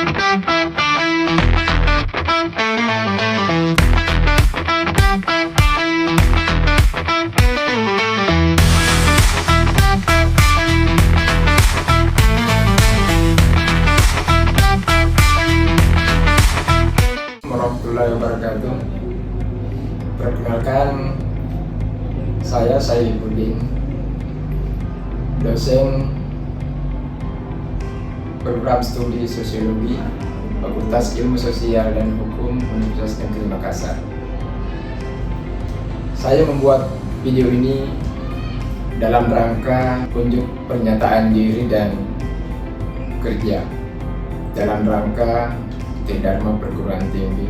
Warahmatullahi wabarakatuh. Perkenalkan, saya Saifuddin, dosen program studi sosiologi Fakultas Ilmu Sosial dan Hukum Universitas Negeri Makassar. Saya membuat video ini dalam rangka unjuk pernyataan diri dan kerja dalam rangka Tridharma Perguruan Tinggi,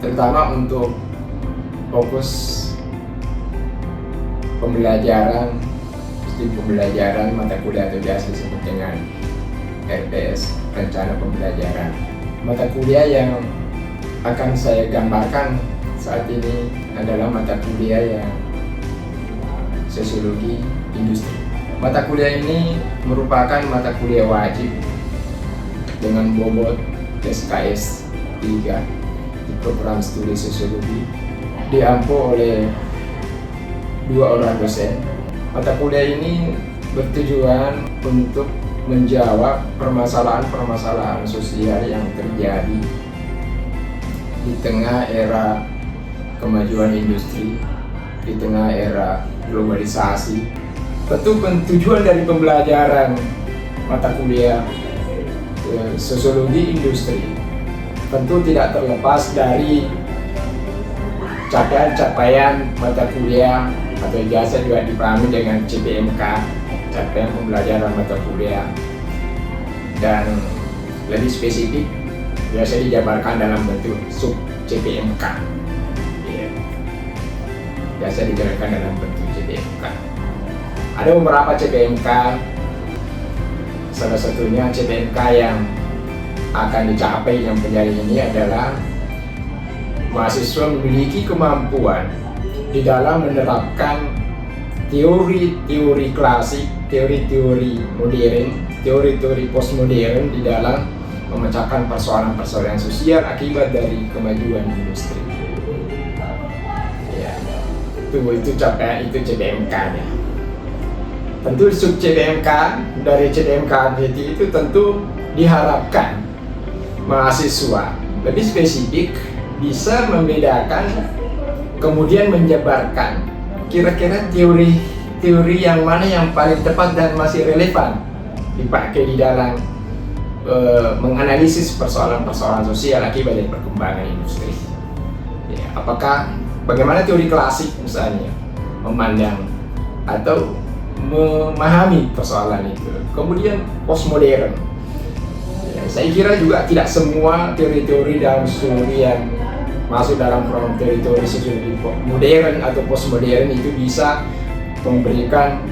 terutama untuk fokus pembelajaran mata kuliah atau biasa disebut dengan RPS, rencana pembelajaran. Mata kuliah yang akan saya gambarkan saat ini adalah mata kuliah yang sosiologi industri. Mata kuliah ini merupakan mata kuliah wajib dengan bobot SKS 3 di program studi sosiologi, diampu oleh 2 orang dosen. Mata kuliah ini bertujuan untuk menjawab permasalahan-permasalahan sosial yang terjadi di tengah era kemajuan industri, di tengah era globalisasi. Tentu tujuan dari pembelajaran mata kuliah sosiologi industri tentu tidak terlepas dari capaian mata kuliah atau biasa juga dipahami dengan CPMK, capaian pembelajaran mata kuliah, dan lebih spesifik biasa dijabarkan dalam bentuk sub CPMK. Biasa dijabarkan dalam bentuk CPMK. Ada beberapa CPMK. Salah satunya CPMK yang akan dicapai yang penjari ini adalah mahasiswa memiliki kemampuan di dalam menerapkan teori-teori klasik, teori-teori modern, teori-teori postmodern di dalam memecahkan persoalan-persoalan sosial akibat dari kemajuan industri. Ya, itu capaian itu CPMK-nya. Tentu sub CPMK dari CPMK itu tentu diharapkan mahasiswa lebih spesifik bisa membedakan kemudian menjabarkan kira-kira teori yang mana yang paling tepat dan masih relevan dipakai di dalam menganalisis persoalan-persoalan sosial akibat dari perkembangan industri. Ya, apakah bagaimana teori klasik misalnya memandang atau memahami persoalan itu. Kemudian postmodern. Ya, saya kira juga tidak semua teori-teori dalam sosiologi yang masuk dalam program teori-teori sosiologi modern atau postmodern itu bisa memberikan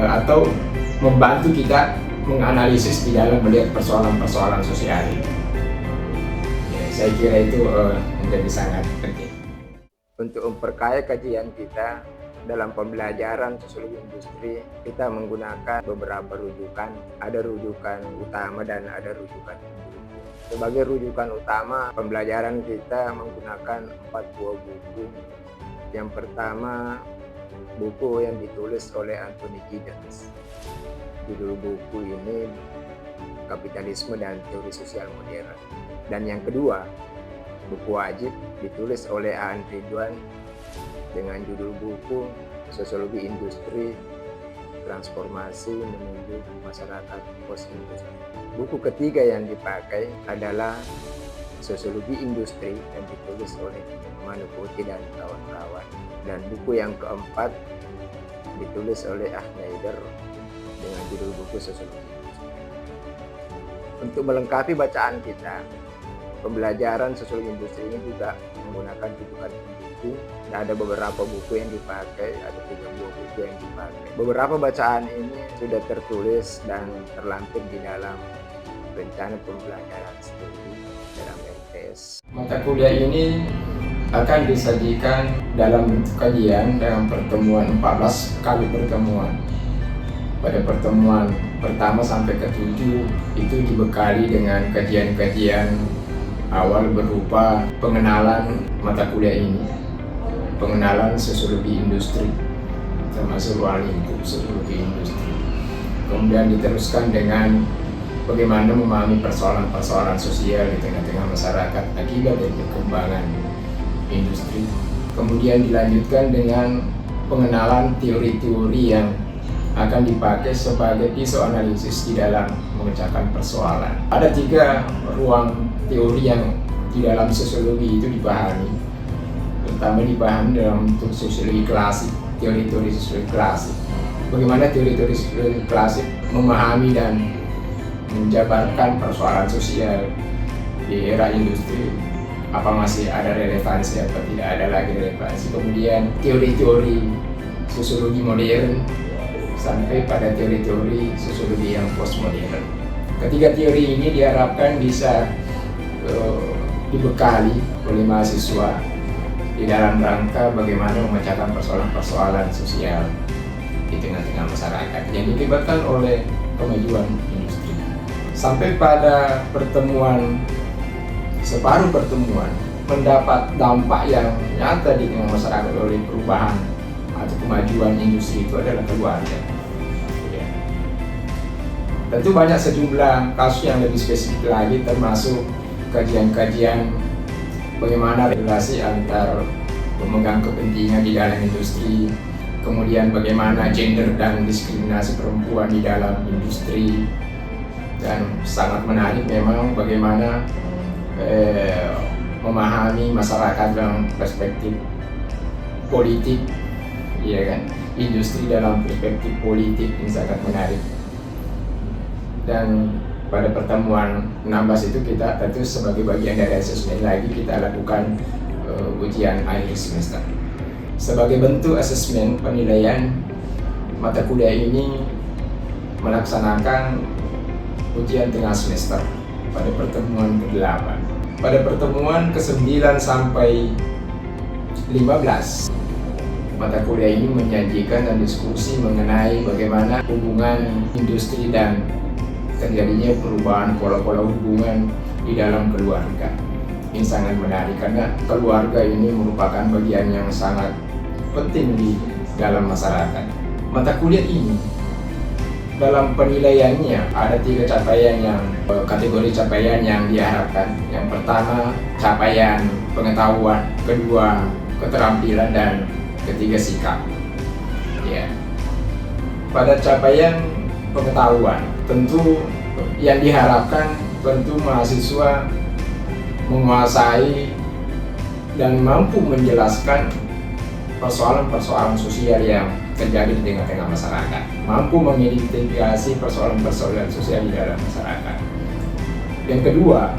atau membantu kita menganalisis di dalam melihat persoalan-persoalan sosial ini. Ya, saya kira itu menjadi sangat penting. Untuk memperkaya kajian kita dalam pembelajaran sosiologi industri, kita menggunakan beberapa rujukan. Ada rujukan utama dan ada rujukan pendukung. Sebagai rujukan utama, pembelajaran kita menggunakan 4 buah buku. Yang pertama, buku yang ditulis oleh Anthony Giddens. Judul buku ini Kapitalisme dan Teori Sosial Modern. Dan yang kedua, buku wajib ditulis oleh Aan Ridwan dengan judul buku Sosiologi Industri, Transformasi Menuju Masyarakat Post-Industri. Buku ketiga yang dipakai adalah Sosiologi Industri yang ditulis oleh Manuputi dan kawan-kawan. Dan buku yang keempat ditulis oleh Schneider dengan judul buku Sosiologi Industri. Untuk melengkapi bacaan kita, pembelajaran sosiologi industri ini juga menggunakan rujukan buku. Dan ada beberapa buku yang dipakai, ada 3 buah buku yang dipakai. Beberapa bacaan ini sudah tertulis dan terlampir di dalam rencana pembelajaran studi dalam RTS. Mata kuliah ini akan disajikan dalam bentuk kajian dalam pertemuan 14 kali pertemuan. Pada pertemuan pertama sampai ke-7 itu dibekali dengan kajian-kajian awal berupa pengenalan mata kuliah ini, pengenalan sosiologi industri, termasuk ruang lingkup sosiologi industri. Kemudian diteruskan dengan bagaimana memahami persoalan-persoalan sosial di tengah-tengah masyarakat akibat dari perkembangan industri. Kemudian dilanjutkan dengan pengenalan teori-teori yang akan dipakai sebagai isu analisis di dalam memecahkan persoalan. Ada 3 ruang teori yang di dalam sosiologi itu dipahami. Pertama dipahami dalam bentuk sosiologi klasik, teori-teori sosiologi klasik. Bagaimana teori-teori sosiologi klasik memahami dan menjabarkan persoalan sosial di era industri, apa masih ada relevansi atau tidak ada lagi relevansi. Kemudian teori-teori sosiologi modern sampai pada teori-teori sosiologi yang postmodern. Ketiga teori ini diharapkan bisa dibekali oleh mahasiswa di dalam rangka bagaimana memecahkan persoalan-persoalan sosial di tengah-tengah masyarakat yang diakibatkan oleh kemajuan industri. Sampai pada separuh pertemuan mendapat dampak yang nyata di tengah masyarakat oleh perubahan atau kemajuan industri itu adalah keluarga. Ya. Tentu banyak sejumlah kasus yang lebih spesifik lagi, termasuk kajian-kajian bagaimana relasi antar pemegang kepentingan di dalam industri, kemudian bagaimana gender dan diskriminasi perempuan di dalam industri, dan sangat menarik memang bagaimana memahami masyarakat dalam perspektif politik, ya kan, industri dalam perspektif politik ini sangat menarik. Dan pada pertemuan 16 itu kita tentu sebagai bagian dari asesmen lagi kita lakukan ujian akhir semester. Sebagai bentuk asesmen penilaian, mata kuliah ini melaksanakan ujian tengah semester pada pertemuan ke-8. Pada pertemuan ke-9 sampai 15, mata kuliah ini menyajikan dan diskusi mengenai bagaimana hubungan industri dan terjadinya perubahan pola-pola hubungan di dalam keluarga. Ini sangat menarik karena keluarga ini merupakan bagian yang sangat penting di dalam masyarakat. Mata kuliah ini dalam penilaiannya ada 3 capaian kategori capaian yang diharapkan. Yang pertama, capaian pengetahuan, kedua, keterampilan, dan ketiga, sikap. Ya. Pada capaian pengetahuan, tentu yang diharapkan tentu mahasiswa menguasai dan mampu menjelaskan persoalan-persoalan sosial yang terjadi di tengah-tengah masyarakat, mampu mengidentifikasi persoalan-persoalan sosial di dalam masyarakat. Yang kedua,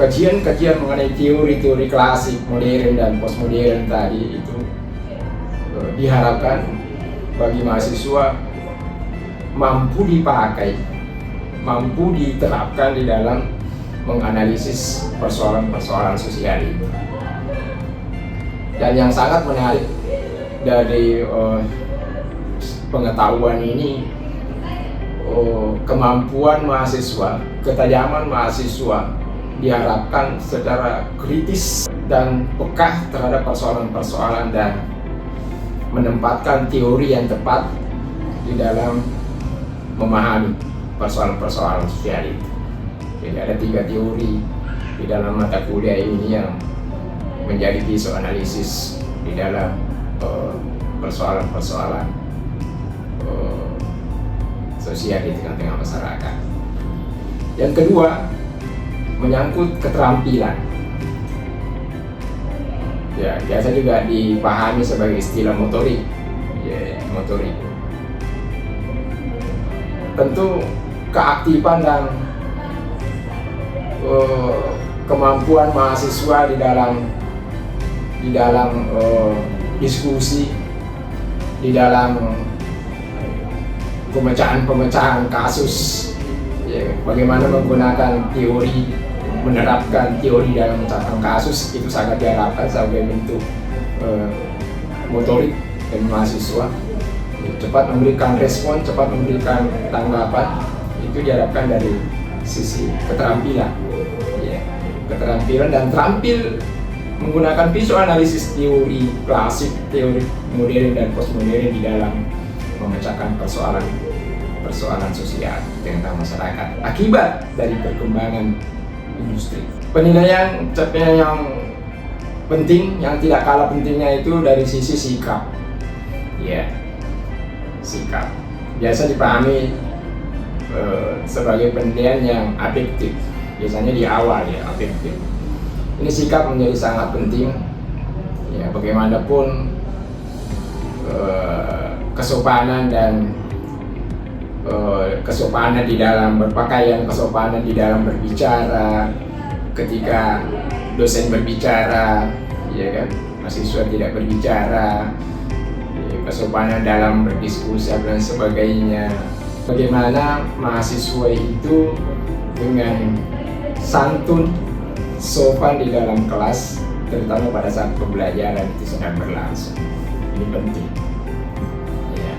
kajian-kajian mengenai teori-teori klasik, modern dan postmodern tadi itu diharapkan bagi mahasiswa mampu dipakai, mampu diterapkan di dalam menganalisis persoalan-persoalan sosial itu. Dan yang sangat menarik dari pengetahuan ini, kemampuan mahasiswa, ketajaman mahasiswa diharapkan secara kritis dan peka terhadap persoalan-persoalan dan menempatkan teori yang tepat di dalam memahami persoalan-persoalan sosial itu. Jadi ada 3 teori di dalam mata kuliah ini yang menjadi isu analisis di dalam persoalan-persoalan sosial di tengah-tengah masyarakat. Yang kedua, menyangkut keterampilan. Ya, biasa juga dipahami sebagai istilah motorik. Ya, motorik. Tentu keaktifan dan kemampuan mahasiswa di dalam diskusi, di dalam pemecahan kasus, ya, bagaimana menggunakan teori, menerapkan teori dalam memecahkan kasus itu sangat diharapkan sebagai bentuk motorik dari mahasiswa cepat memberikan respon, cepat memberikan tanggapan. Itu diharapkan dari sisi keterampilan, ya, keterampilan dan terampil menggunakan visual analisis teori klasik, teori modern dan postmodern di dalam memecahkan persoalan sosial tentang masyarakat akibat dari perkembangan industri. Penilaian capaian yang penting, yang tidak kalah pentingnya itu dari sisi sikap, ya, sikap biasa dipahami sebagai penilaian yang objektif, biasanya di awal, ya, objektif. Ini sikap menjadi sangat penting, ya, bagaimanapun kesopanan dan kesopanan di dalam berpakaian, kesopanan di dalam berbicara, ketika dosen berbicara, ya kan, mahasiswa tidak berbicara, ya, kesopanan dalam berdiskusi dan sebagainya. Bagaimana mahasiswa itu dengan santun, sopan di dalam kelas, terutama pada saat pembelajaran itu sedang berlangsung. Ini penting. Ya.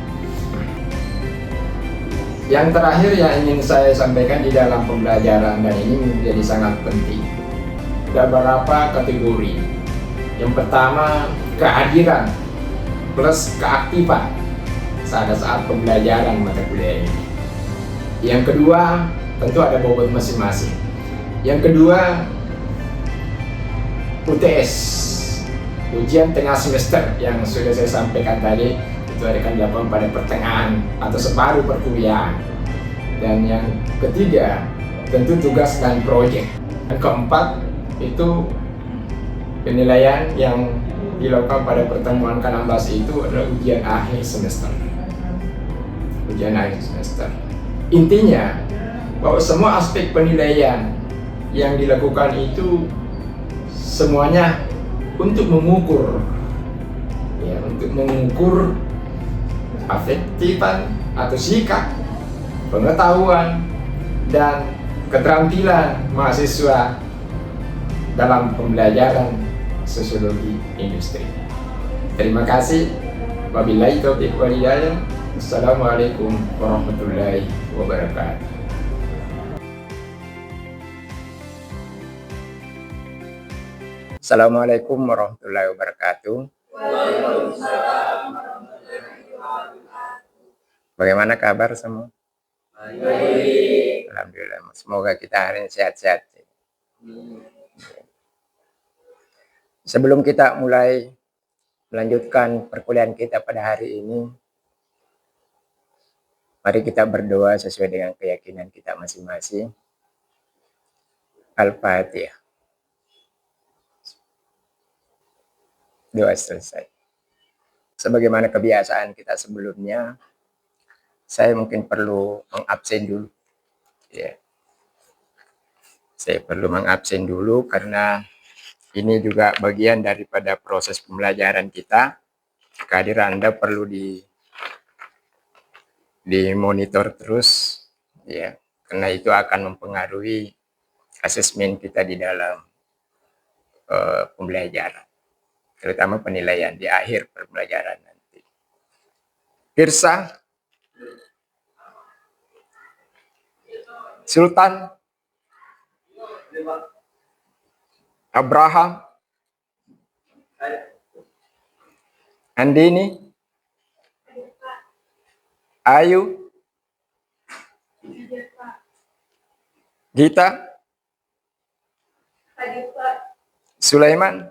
Yang terakhir yang ingin saya sampaikan di dalam pembelajaran, dan ini menjadi sangat penting, ada beberapa kategori. Yang pertama, kehadiran plus keaktifan saat pembelajaran mata kuliah ini. Yang kedua, tentu ada bobot masing-masing. Yang kedua, UTS, ujian tengah semester, yang sudah saya sampaikan tadi, itu akan dilakukan pada pertengahan atau separuh perkuliahan. Dan yang ketiga, tentu tugas dan proyek. Yang keempat, itu penilaian yang dilakukan pada pertemuan ke-16 itu adalah ujian akhir semester. Ujian akhir semester. Intinya bahwa semua aspek penilaian yang dilakukan itu semuanya untuk mengukur, ya, untuk mengukur afektifan atau sikap, pengetahuan dan keterampilan mahasiswa dalam pembelajaran sosiologi industri. Terima kasih. Wabillahi taufiq wal hidayah. Assalamualaikum warahmatullahi wabarakatuh. Assalamualaikum warahmatullahi wabarakatuh. Bagaimana kabar semua? Baik. Alhamdulillah. Semoga kita hari ini sehat-sehat. Sebelum kita mulai melanjutkan perkuliahan kita pada hari ini, mari kita berdoa sesuai dengan keyakinan kita masing-masing. Al-Fatihah. Doa selesai. Sebagaimana kebiasaan kita sebelumnya, saya mungkin perlu mengabsen dulu. Ya. Saya perlu mengabsen dulu karena ini juga bagian daripada proses pembelajaran kita. Kehadiran Anda perlu dimonitor terus, ya, karena itu akan mempengaruhi asesmen kita di dalam pembelajaran, terutama penilaian di akhir pembelajaran nanti. Pirsa, Sultan, Abraham, Andini, Ayu, Gita, Sulaiman,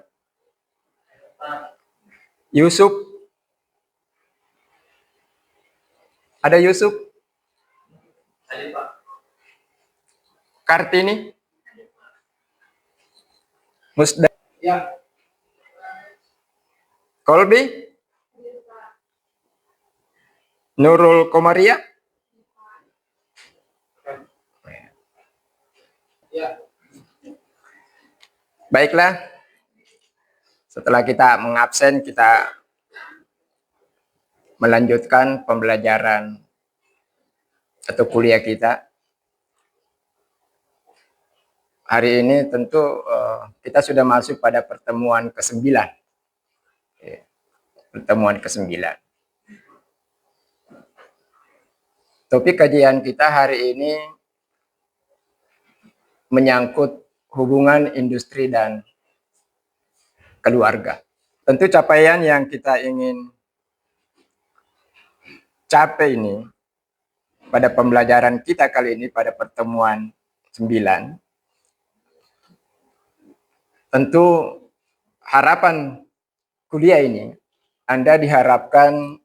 Yusuf, ada Yusuf, Kartini, Musda, ya. Kolbi, Nurul Komaria, ya. Baiklah, setelah kita mengabsen, kita melanjutkan pembelajaran atau kuliah kita. Hari ini tentu kita sudah masuk pada pertemuan ke-9. Pertemuan ke-9. Topik kajian kita hari ini menyangkut hubungan industri dan keluarga. Tentu capaian yang kita ingin capai ini pada pembelajaran kita kali ini pada pertemuan 9, tentu harapan kuliah ini Anda diharapkan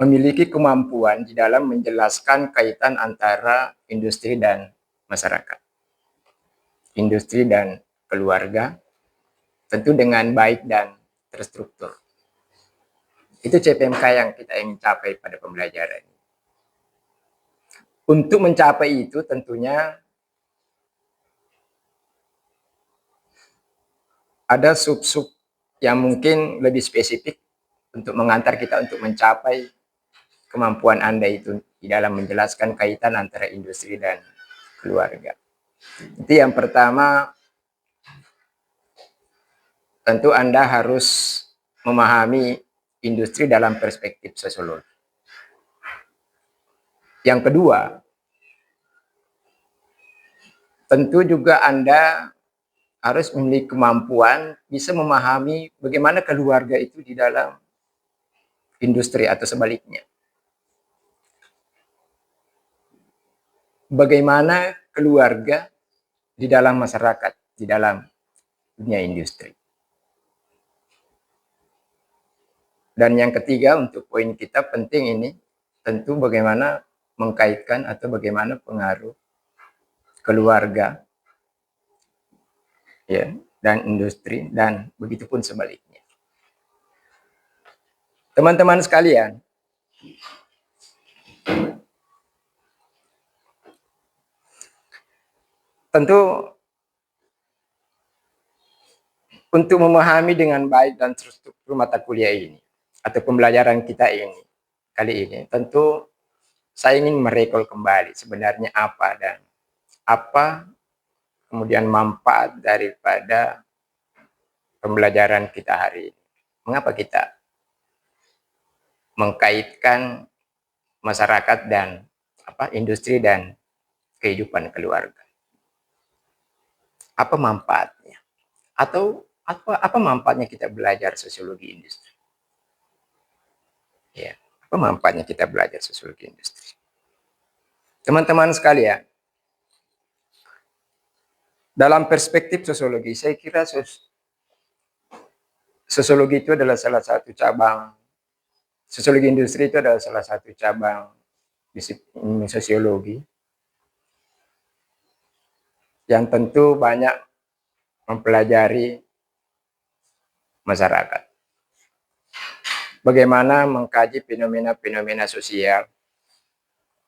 memiliki kemampuan di dalam menjelaskan kaitan antara industri dan masyarakat, industri dan keluarga, tentu dengan baik dan terstruktur. Itu CPMK yang kita ingin capai pada pembelajaran ini. Untuk mencapai itu tentunya ada sub-sub yang mungkin lebih spesifik untuk mengantar kita untuk mencapai kemampuan Anda itu di dalam menjelaskan kaitan antara industri dan keluarga. Itu yang pertama, tentu Anda harus memahami industri dalam perspektif sosiologi. Yang kedua, tentu juga Anda harus memiliki kemampuan bisa memahami bagaimana keluarga itu di dalam industri atau sebaliknya. Bagaimana keluarga di dalam masyarakat, di dalam dunia industri. Dan yang ketiga, untuk poin kita penting ini, tentu bagaimana mengkaitkan atau bagaimana pengaruh keluarga ya dan industri dan begitu pun sebaliknya. Teman-teman sekalian, tentu untuk memahami dengan baik dan struktur mata kuliah ini atau pembelajaran kita ini kali ini, tentu saya ingin merekol kembali sebenarnya apa dan apa kemudian manfaat daripada pembelajaran kita hari ini. Mengapa kita mengkaitkan masyarakat dan industri dan kehidupan keluarga? Apa manfaatnya? Atau apa manfaatnya kita belajar sosiologi industri? Ya, apa manfaatnya kita belajar sosiologi industri? Teman-teman sekalian, dalam perspektif sosiologi, saya kira sosiologi itu adalah salah satu cabang, sosiologi industri itu adalah salah satu cabang disiplin sosiologi yang tentu banyak mempelajari masyarakat. Bagaimana mengkaji fenomena-fenomena sosial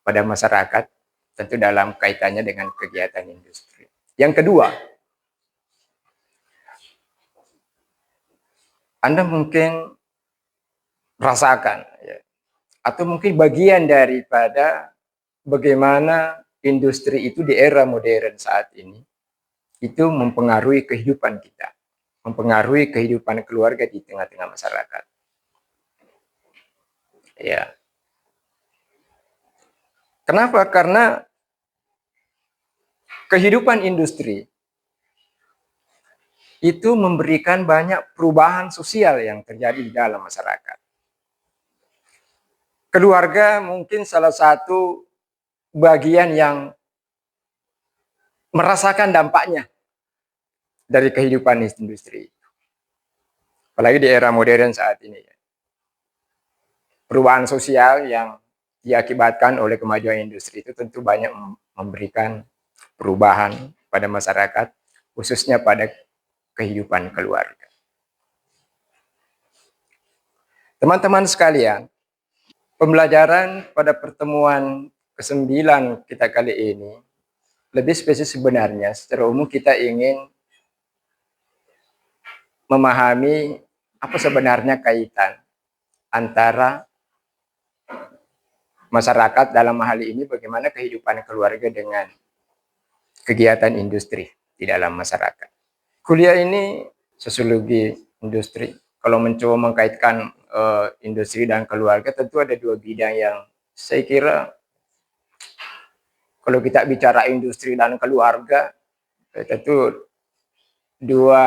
pada masyarakat, tentu dalam kaitannya dengan kegiatan industri. Yang kedua, Anda mungkin rasakan, ya, atau mungkin bagian daripada bagaimana industri itu di era modern saat ini, itu mempengaruhi kehidupan kita, mempengaruhi kehidupan keluarga di tengah-tengah masyarakat. Ya. Kenapa? Karena kehidupan industri itu memberikan banyak perubahan sosial yang terjadi di dalam masyarakat. Keluarga mungkin salah satu bagian yang merasakan dampaknya dari kehidupan industri. Apalagi di era modern saat ini. Perubahan sosial yang diakibatkan oleh kemajuan industri itu tentu banyak memberikan perubahan pada masyarakat, khususnya pada kehidupan keluarga. Teman-teman sekalian, pembelajaran pada pertemuan ke-9 kita kali ini, lebih spesifik sebenarnya, secara umum kita ingin memahami apa sebenarnya kaitan antara masyarakat dalam hal ini bagaimana kehidupan keluarga dengan kegiatan industri di dalam masyarakat. Kuliah ini sosiologi industri. Kalau mencoba mengkaitkan industri dan keluarga, tentu ada dua bidang yang Saya kira kalau kita bicara industri dan keluarga, tentu dua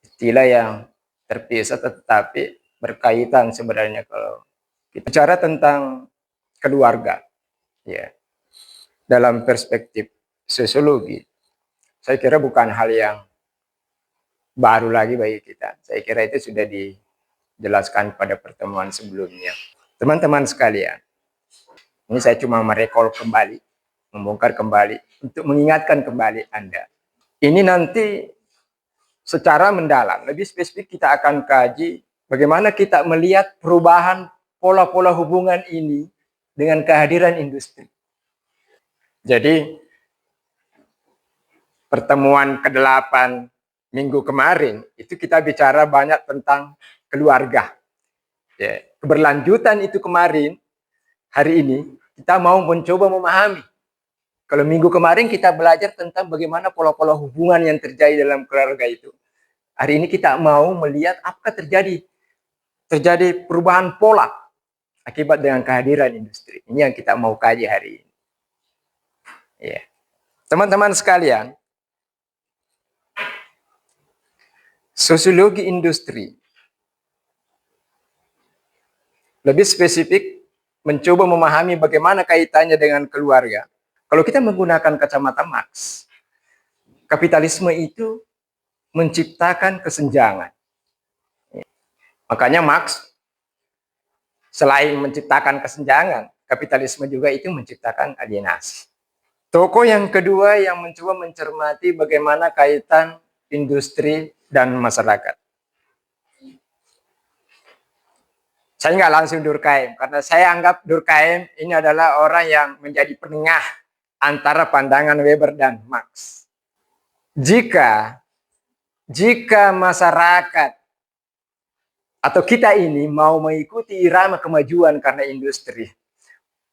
istilah yang terpisah tetapi berkaitan sebenarnya. Kalau kita bicara tentang keluarga, ya, dalam perspektif sosiologi, saya kira bukan hal yang baru lagi bagi kita. Saya kira itu sudah dijelaskan pada pertemuan sebelumnya. Teman-teman sekalian, ini saya cuma merekol kembali, membongkar kembali, untuk mengingatkan kembali Anda. Ini nanti secara mendalam, lebih spesifik kita akan kaji bagaimana kita melihat perubahan pola-pola hubungan ini dengan kehadiran industri. Jadi pertemuan ke-8 minggu kemarin itu kita bicara banyak tentang keluarga. Ya, keberlanjutan itu kemarin, hari ini kita mau mencoba memahami. Kalau minggu kemarin kita belajar tentang bagaimana pola-pola hubungan yang terjadi dalam keluarga itu. Hari ini kita mau melihat apakah terjadi perubahan pola akibat dengan kehadiran industri. Ini yang kita mau kaji hari ini. Ya. Teman-teman sekalian, sosiologi industri lebih spesifik mencoba memahami bagaimana kaitannya dengan keluarga. Kalau kita menggunakan kacamata Marx, kapitalisme itu menciptakan kesenjangan. Makanya Marx selain menciptakan kesenjangan, kapitalisme juga itu menciptakan alienasi. Tokoh yang kedua yang mencoba mencermati bagaimana kaitan industri dan masyarakat. Saya nggak langsung Durkheim, karena saya anggap Durkheim ini adalah orang yang menjadi penengah antara pandangan Weber dan Marx. Jika masyarakat atau kita ini mau mengikuti irama kemajuan karena industri,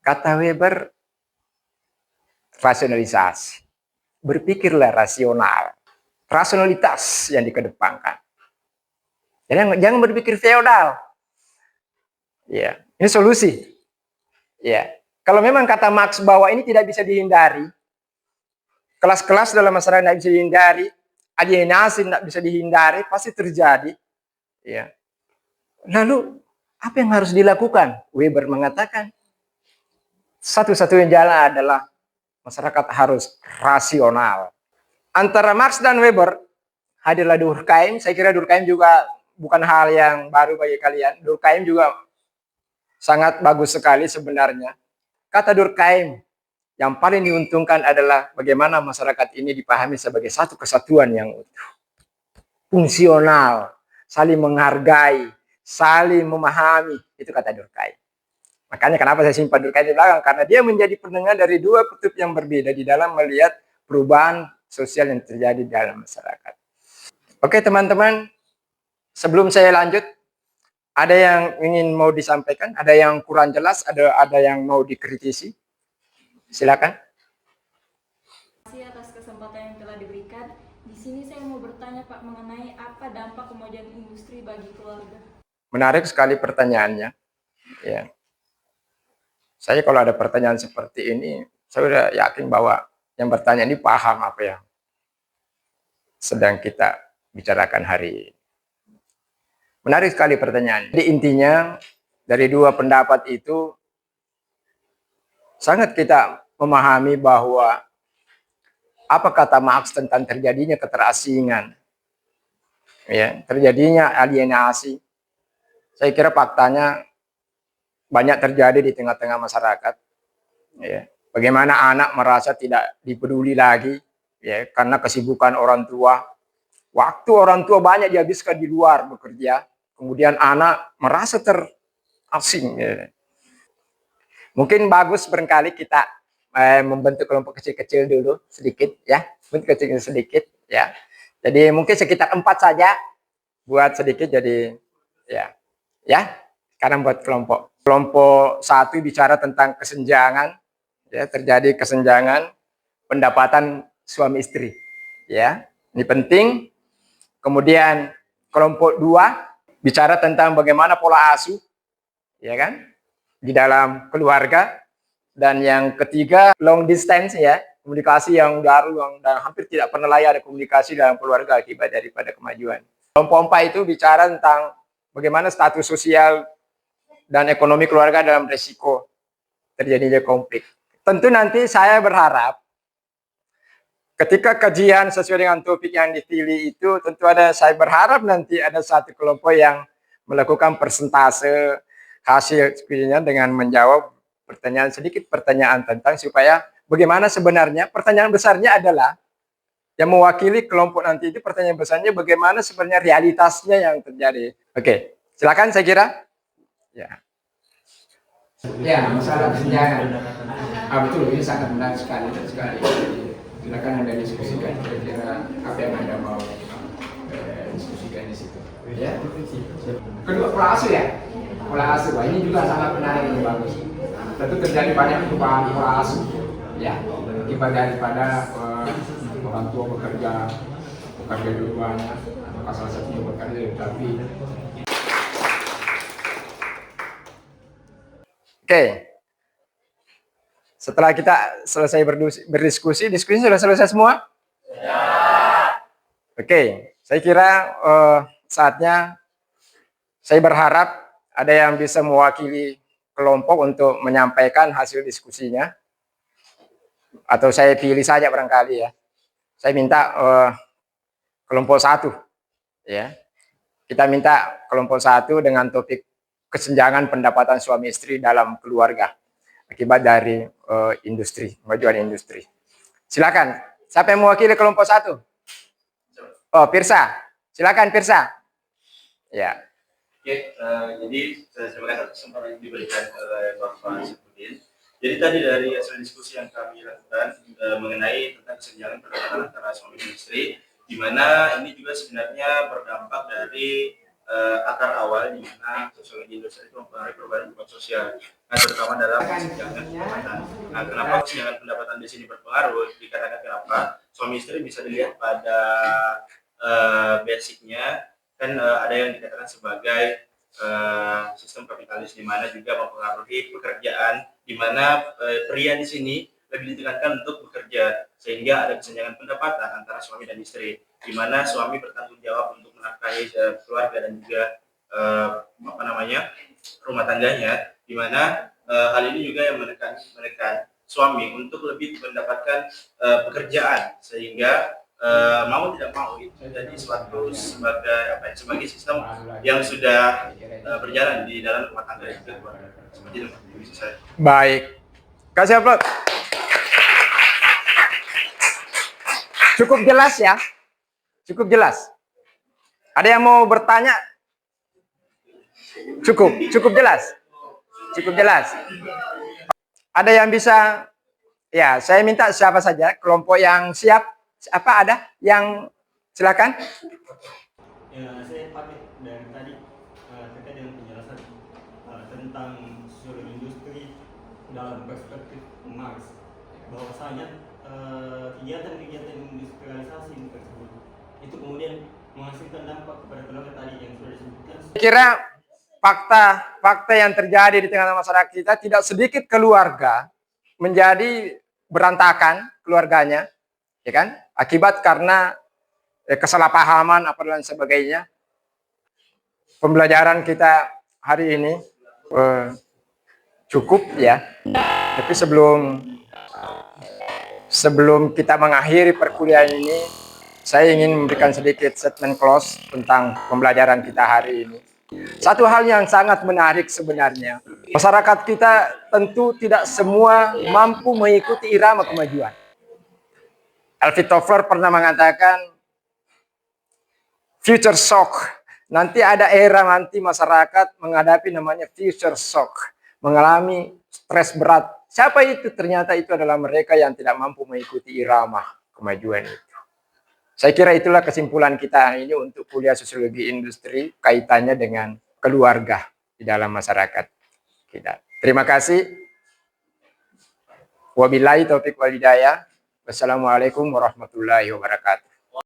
kata Weber, rasionalisasi. Berpikirlah rasional. Rasionalitas yang dikedepankan. Jangan berpikir feodal. Ya, ini solusi. Ya, kalau memang kata Marx bahwa ini tidak bisa dihindari, kelas-kelas dalam masyarakat tidak bisa dihindari, alienasi tidak bisa dihindari, pasti terjadi. Ya. Lalu apa yang harus dilakukan? Weber mengatakan satu-satunya jalan adalah masyarakat harus rasional. Antara Marx dan Weber hadirlah Durkheim. Saya kira Durkheim juga bukan hal yang baru bagi kalian. Durkheim juga sangat bagus sekali sebenarnya. Kata Durkheim, yang paling diuntungkan adalah bagaimana masyarakat ini dipahami sebagai satu kesatuan yang utuh, fungsional, saling menghargai, saling memahami. Itu kata Durkheim. Makanya kenapa saya simpan Durkheim di belakang? Karena dia menjadi pendengar dari dua kutub yang berbeda di dalam melihat perubahan sosial yang terjadi dalam masyarakat. Oke teman-teman, sebelum saya lanjut, ada yang ingin mau disampaikan? Ada yang kurang jelas? Ada yang mau dikritisi? Silakan. Terima kasih atas kesempatan yang telah diberikan. Di sini saya mau bertanya Pak mengenai apa dampak kemajuan industri bagi keluarga. Menarik sekali pertanyaannya. Ya. Saya kalau ada pertanyaan seperti ini, saya sudah yakin bahwa yang bertanya ini paham apa yang sedang kita bicarakan hari ini. Menarik sekali pertanyaan. Jadi intinya dari dua pendapat itu sangat kita memahami bahwa apa kata Marx tentang terjadinya keterasingan, ya, terjadinya alienasi. Saya kira faktanya banyak terjadi di tengah-tengah masyarakat. Ya. Bagaimana anak merasa tidak dipeduli lagi, ya, karena kesibukan orang tua. Waktu orang tua banyak dihabiskan di luar bekerja, kemudian anak merasa terasing. Ya. Mungkin bagus barangkali kita membentuk kelompok kecil-kecil dulu sedikit, ya, bentuk kecil sedikit, ya. Jadi mungkin sekitar 4 saja, buat sedikit jadi, ya. Sekarang buat kelompok 1 bicara tentang kesenjangan, ya, terjadi kesenjangan pendapatan suami istri, ya. Ini penting. Kemudian kelompok 2 bicara tentang bagaimana pola asuh, ya kan? di dalam keluarga. Dan yang ketiga, long distance ya, komunikasi yang dan hampir tidak pernah lagi ada komunikasi dalam keluarga akibat daripada kemajuan. Kelompok 4 itu bicara tentang bagaimana status sosial dan ekonomi keluarga dalam risiko terjadinya konflik. Tentu nanti saya berharap ketika kajian sesuai dengan topik yang dipilih itu, tentu saya berharap nanti ada satu kelompok yang melakukan persentase hasil skripsinya dengan menjawab sedikit pertanyaan tentang supaya bagaimana sebenarnya, pertanyaan besarnya adalah yang mewakili kelompok nanti itu, pertanyaan besarnya bagaimana sebenarnya realitasnya yang terjadi. Oke, silakan saya kira. Ya. Ya, masalah kesenjangan. Betul, ini sangat menarik sekali. Silakan Anda diskusikan kira-kira apa yang Anda mau diskusikan di situ. Ya. Kedua, pola asuh ya. Pola asuh, ini juga sangat menarik dan bagus. Tentu terjadi banyak perubahan pola asuh, ya, akibat daripada orang tua bekerja dua-duanya, atau salah satunya bekerja, tapi Oke. Setelah kita selesai berdiskusi, diskusi sudah selesai semua? Ya. Oke, saya kira saatnya saya berharap ada yang bisa mewakili kelompok untuk menyampaikan hasil diskusinya. Atau saya pilih saja barangkali ya. Saya minta kelompok 1 ya. Kita minta kelompok 1 dengan topik kesenjangan pendapatan suami istri dalam keluarga akibat dari kemajuan industri. Silakan. Siapa yang mewakili kelompok 1? Oh, Pirsa. Silakan Pirsa. Ya. Oke, jadi terima kasih atas kesempatan yang diberikan oleh Bapak Syafruddin. Jadi tadi dari hasil diskusi yang kami lakukan mengenai tentang kesenjangan pendapatan antara suami dan istri, di mana ini juga sebenarnya berdampak dari akar awal di mana sosiologi industri itu mempengaruhi perubahan hubungan sosial, terutama dalam kesenjangan pendapatan. Nah, kenapa kesenjangan pendapatan di sini berpengaruh? Dikarenakan kenapa suami istri bisa dilihat pada basicnya. Kan ada yang dikatakan sebagai sistem kapitalis, di mana juga mempengaruhi pekerjaan, di mana pria di sini lebih ditekankan untuk bekerja, sehingga ada kesenjangan pendapatan antara suami dan istri, di mana suami bertanggung jawab untuk menafkahi keluarga dan juga rumah tangganya, di mana hal ini juga yang menekan suami untuk lebih mendapatkan pekerjaan, sehingga mau tidak mau itu menjadi suatu sebagai sistem yang sudah berjalan di dalam rumah tangga itu. Seperti itu bisa saya. Baik. Kasih aplaus. Cukup jelas ya? Cukup jelas. Ada yang mau bertanya? Cukup jelas. Cukup jelas. Ada yang bisa? Ya, saya minta siapa saja kelompok yang siap. Apa ada yang silakan? Ya, saya pamit dari tadi terkait dengan penjelasan tentang sosiologi industri dalam perspektif Marx, bahwasanya kegiatan-kegiatan industrialisasi tersebut itu kemudian menghasilkan dampak kepada keluarga tadi yang sudah disebutkan. Saya kira fakta yang terjadi di tengah masyarakat kita, tidak sedikit keluarga menjadi berantakan keluarganya, ya kan? Akibat karena kesalahpahaman apa dan sebagainya. Pembelajaran kita hari ini cukup ya. Tapi sebelum kita mengakhiri perkuliahan ini, saya ingin memberikan sedikit statement close tentang pembelajaran kita hari ini. Satu hal yang sangat menarik sebenarnya, masyarakat kita tentu tidak semua mampu mengikuti irama kemajuan. Alfred Toffler pernah mengatakan future shock. Nanti ada era nanti masyarakat menghadapi namanya future shock, mengalami stres berat. Siapa itu? Ternyata itu adalah mereka yang tidak mampu mengikuti irama kemajuan itu. Saya kira itulah kesimpulan kita ini untuk kuliah sosiologi industri kaitannya dengan keluarga di dalam masyarakat kita. Terima kasih. Wabillahi taufiq wal hidayah. Wassalamualaikum warahmatullahi wabarakatuh.